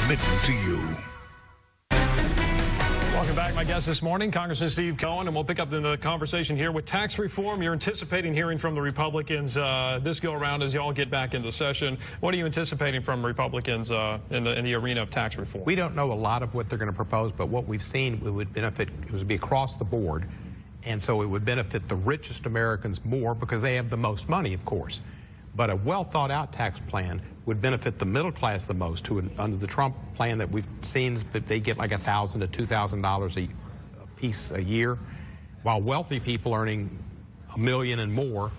commitment to you. Welcome back. My guest this morning, Congressman Steve Cohen, and we'll pick up the conversation here with tax reform. You're anticipating hearing from the Republicans this go-around as y'all get back into session. What are you anticipating from Republicans in the arena of tax reform? We don't know a lot of what they're going to propose, but what we've seen would benefit, it would be across the board, and so it would benefit the richest Americans more because they have the most money, of course. But a well-thought-out tax plan would benefit the middle class the most, who under the Trump plan that we've seen, they get like $1,000 to $2,000 a piece a year, while wealthy people earning $1 million and more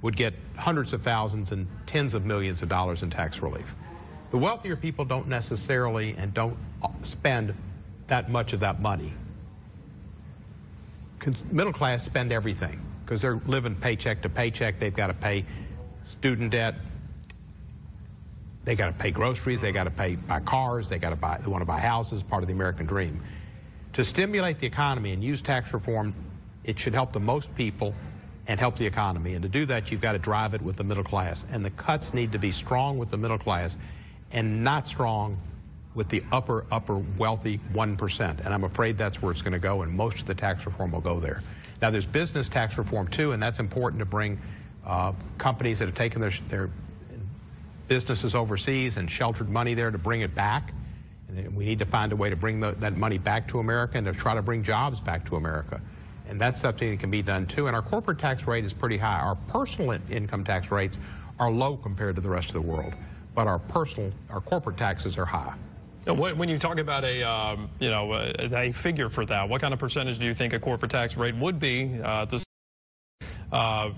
would get hundreds of thousands and tens of millions of dollars in tax relief. The wealthier people don't necessarily and don't spend that much of that money. Middle class spend everything because they're living paycheck to paycheck. They've got to pay student debt, they got to pay groceries, they got to buy cars, they want to buy houses, part of the American dream. To stimulate the economy and use tax reform, it should help the most people and help the economy. And to do that, you've got to drive it with the middle class. And the cuts need to be strong with the middle class and not strong with the upper wealthy 1%. And I'm afraid that's where it's going to go, and most of the tax reform will go there. Now, there's business tax reform too, and that's important to bring companies that have taken their businesses overseas and sheltered money there to bring it back. And we need to find a way to bring that money back to America and to try to bring jobs back to America. And that's something that can be done too. And our corporate tax rate is pretty high. Our personal income tax rates are low compared to the rest of the world, but our corporate taxes are high. When you talk about a figure for that, what kind of percentage do you think a corporate tax rate would be to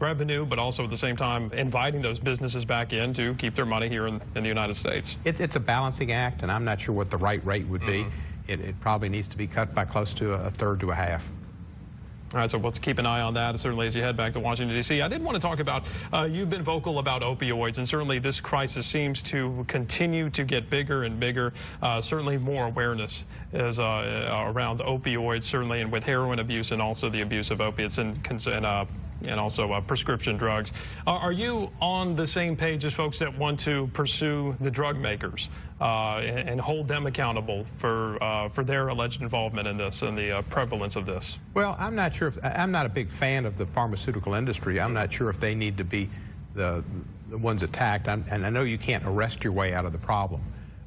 revenue, but also at the same time inviting those businesses back in to keep their money here in the United States? It's a balancing act, and I'm not sure what the right rate would be. It probably needs to be cut by close to a third to a half. All right, so let's keep an eye on that, certainly as you head back to Washington, D.C. I did want to talk about, you've been vocal about opioids, and certainly this crisis seems to continue to get bigger and bigger. Certainly more awareness is around opioids, certainly, and with heroin abuse and also the abuse of opiates and also prescription drugs. Are you on the same page as folks that want to pursue the drug makers and hold them accountable for their alleged involvement in this and the prevalence of this? Well, I'm not sure. I'm not a big fan of the pharmaceutical industry. I'm not sure if they need to be the ones attacked. And I know you can't arrest your way out of the problem.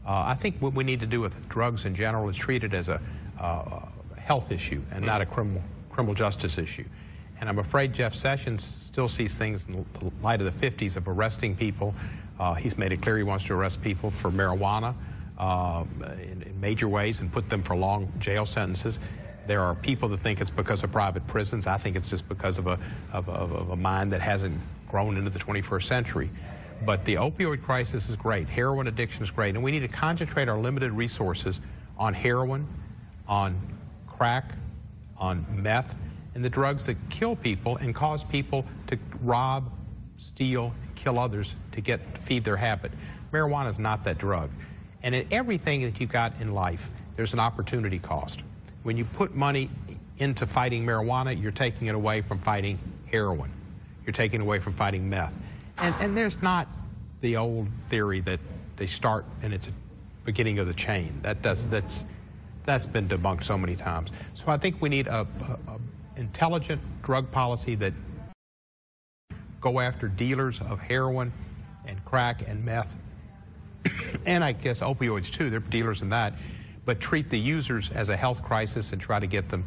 I think what we need to do with drugs in general is treat it as a health issue and not a criminal justice issue. And I'm afraid Jeff Sessions still sees things in the light of the 50s of arresting people. He's made it clear he wants to arrest people for marijuana in major ways and put them for long jail sentences. There are people that think it's because of private prisons. I think it's just because of a mind that hasn't grown into the 21st century. But the opioid crisis is great. Heroin addiction is great. And we need to concentrate our limited resources on heroin, on crack, on meth, and the drugs that kill people and cause people to rob, steal, kill others to feed their habit. Marijuana is not that drug. And in everything that you've got in life, there's an opportunity cost. When you put money into fighting marijuana, you're taking it away from fighting heroin. You're taking it away from fighting meth. And there's not the old theory that they start and it's a beginning of the chain. That's been debunked so many times. So I think we need a intelligent drug policy that go after dealers of heroin and crack and meth, and I guess opioids too. They're dealers in that, but treat the users as a health crisis and try to get them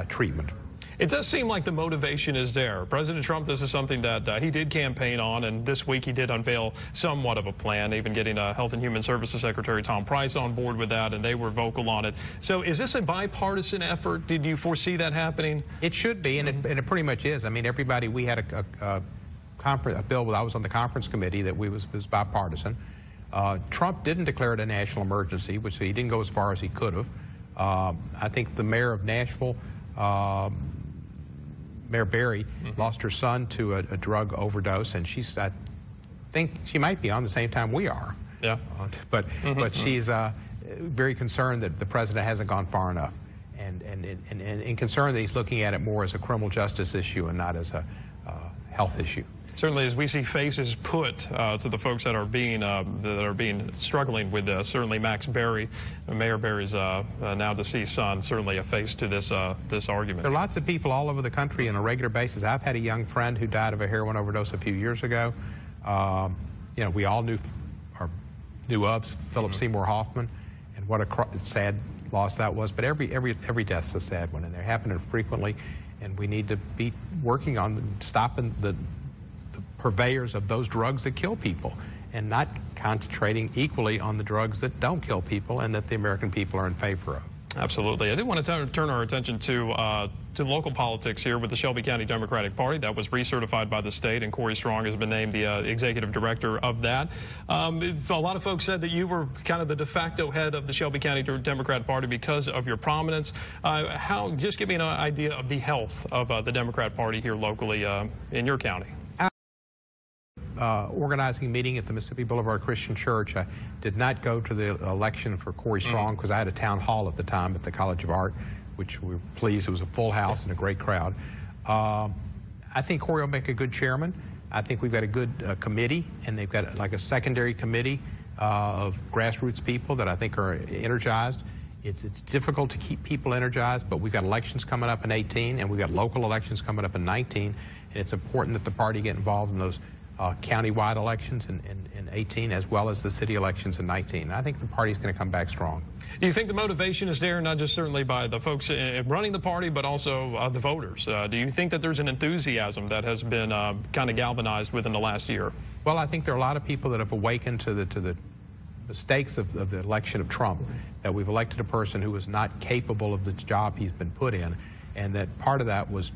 treatment. It does seem like the motivation is there. President Trump, this is something that he did campaign on, and this week he did unveil somewhat of a plan, even getting Health and Human Services Secretary Tom Price on board with that, and they were vocal on it. So is this a bipartisan effort? Did you foresee that happening? It should be, and it pretty much is. I mean, everybody, we had a bill, I was on the conference committee that was bipartisan. Trump didn't declare it a national emergency, which he didn't go as far as he could have. I think the mayor of Nashville, Mayor Berry, lost her son to a drug overdose, and I think she might be on the same time we are. Yeah. But she's very concerned that the president hasn't gone far enough, and concerned that he's looking at it more as a criminal justice issue and not as a health issue. Certainly, as we see faces put to the folks that are being struggling with this, certainly Max Berry, Mayor Berry's now deceased son, certainly a face to this this argument. There are lots of people all over the country on a regular basis. I've had a young friend who died of a heroin overdose a few years ago. You know, we all knew of Philip Seymour Hoffman, and what a sad loss that was. But every death's a sad one, and they're happening frequently. And we need to be working on stopping the purveyors of those drugs that kill people, and not concentrating equally on the drugs that don't kill people and that the American people are in favor of. Absolutely. I did want to turn our attention to local politics here with the Shelby County Democratic Party. That was recertified by the state, and Corey Strong has been named the executive director of that. A lot of folks said that you were kind of the de facto head of the Shelby County Democrat Party because of your prominence. Just give me an idea of the health of the Democrat Party here locally in your county. Organizing meeting at the Mississippi Boulevard Christian Church. I did not go to the election for Corey Strong because I had a town hall at the time at the College of Art, which we were pleased. It was a full house and a great crowd. I think Corey will make a good chairman. I think we've got a good committee, and they've got like a secondary committee of grassroots people that I think are energized. It's difficult to keep people energized, but we've got elections coming up in 18, and we've got local elections coming up in 19, and it's important that the party get involved in those county-wide elections in 18, as well as the city elections in 19. I think the party's going to come back strong. Do you think the motivation is there, not just certainly by the folks running the party, but also the voters? Do you think that there's an enthusiasm that has been kind of galvanized within the last year? Well, I think there are a lot of people that have awakened to the mistakes of the election of Trump, that we've elected a person who was not capable of the job he's been put in, and that part of that was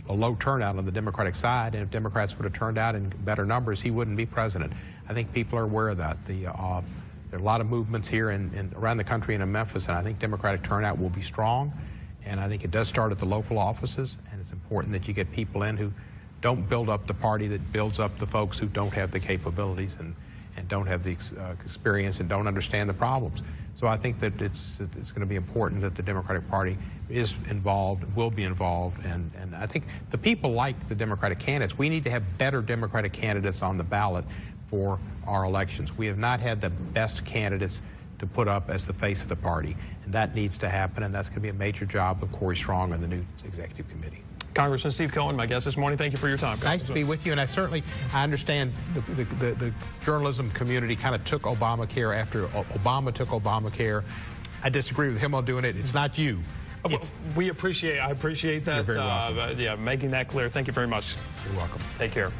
a low turnout on the Democratic side, and if Democrats would have turned out in better numbers, he wouldn't be president. I think people are aware of that. There are a lot of movements here and around the country and in Memphis, and I think Democratic turnout will be strong, and I think it does start at the local offices, and it's important that you get people in who don't build up the party that builds up the folks who don't have the capabilities and don't have the experience and don't understand the problems. So I think that it's going to be important that the Democratic Party is involved, will be involved, and I think the people like the Democratic candidates. We need to have better Democratic candidates on the ballot for our elections. We have not had the best candidates to put up as the face of the party, and that needs to happen, and that's going to be a major job of Corey Strong and the new executive committee. Congressman Steve Cohen, my guest this morning. Thank you for your time. Nice to be with you, and I understand the journalism community kind of took Obamacare after Obama took Obamacare. I disagree with him on doing it. It's not you. I appreciate that. You're very welcome. Yeah, making that clear. Thank you very much. You're welcome. Take care.